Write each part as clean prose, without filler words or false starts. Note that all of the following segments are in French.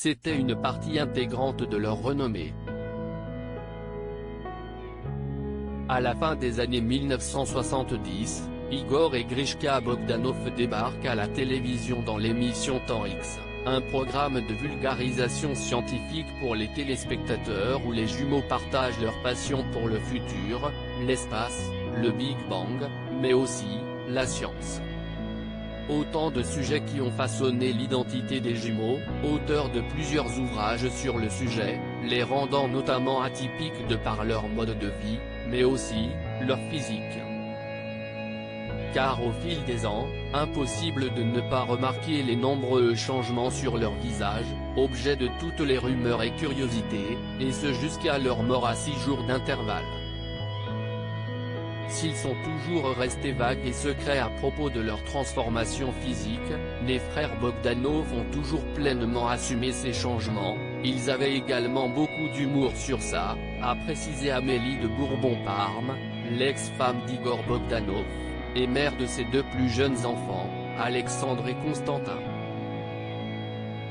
c'était une partie intégrante de leur renommée. À la fin des années 1970, Igor et Grishka Bogdanov débarquent à la télévision dans l'émission Temps X, un programme de vulgarisation scientifique pour les téléspectateurs où les jumeaux partagent leur passion pour le futur, l'espace, le Big Bang, mais aussi la science. Autant de sujets qui ont façonné l'identité des jumeaux, auteurs de plusieurs ouvrages sur le sujet, les rendant notamment atypiques de par leur mode de vie, mais aussi leur physique. Car au fil des ans, impossible de ne pas remarquer les nombreux changements sur leur visage, objet de toutes les rumeurs et curiosités, et ce jusqu'à leur mort à 6 jours d'intervalle. S'ils sont toujours restés vagues et secrets à propos de leur transformation physique, les frères Bogdanov ont toujours pleinement assumé ces changements. Ils avaient également beaucoup d'humour sur ça, a précisé Amélie de Bourbon-Parme, l'ex-femme d'Igor Bogdanov, et mère de ses deux plus jeunes enfants, Alexandre et Constantin.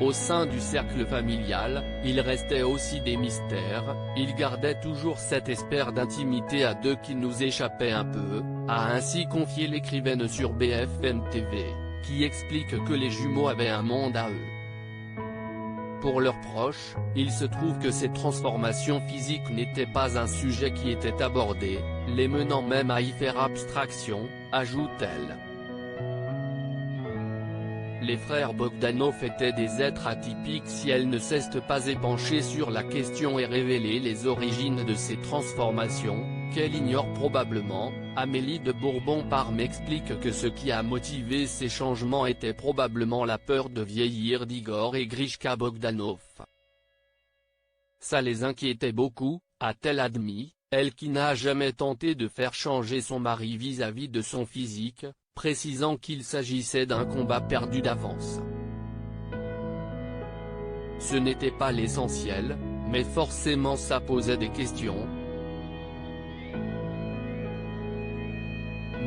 Au sein du cercle familial, il restait aussi des mystères, il gardait toujours cette espèce d'intimité à deux qui nous échappait un peu, a ainsi confié l'écrivaine sur BFM TV, qui explique que les jumeaux avaient un monde à eux. Pour leurs proches, il se trouve que ces transformations physiques n'étaient pas un sujet qui était abordé, les menant même à y faire abstraction, ajoute-t-elle. Les frères Bogdanov étaient des êtres atypiques si elles ne cessent pas épancher sur la question et révéler les origines de ces transformations, qu'elle ignore probablement. Amélie de Bourbon-Parme explique que ce qui a motivé ces changements était probablement la peur de vieillir d'Igor et Grishka Bogdanov. Ça les inquiétait beaucoup, a-t-elle admis, elle qui n'a jamais tenté de faire changer son mari vis-à-vis de son physique, précisant qu'il s'agissait d'un combat perdu d'avance. Ce n'était pas l'essentiel, mais forcément ça posait des questions.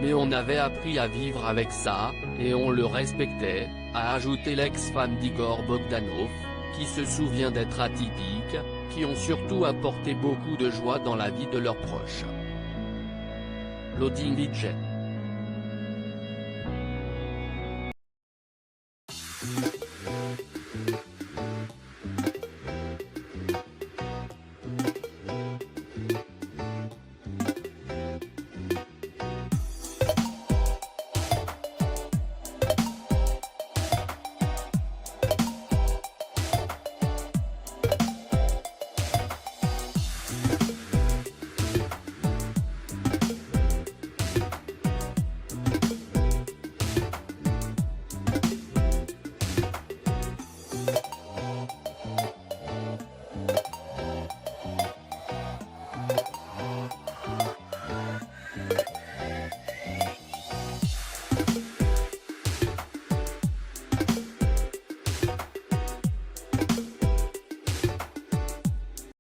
Mais on avait appris à vivre avec ça, et on le respectait, a ajouté l'ex-femme d'Igor Bogdanov, qui se souvient d'être atypiques, qui ont surtout apporté beaucoup de joie dans la vie de leurs proches. Loading Widget.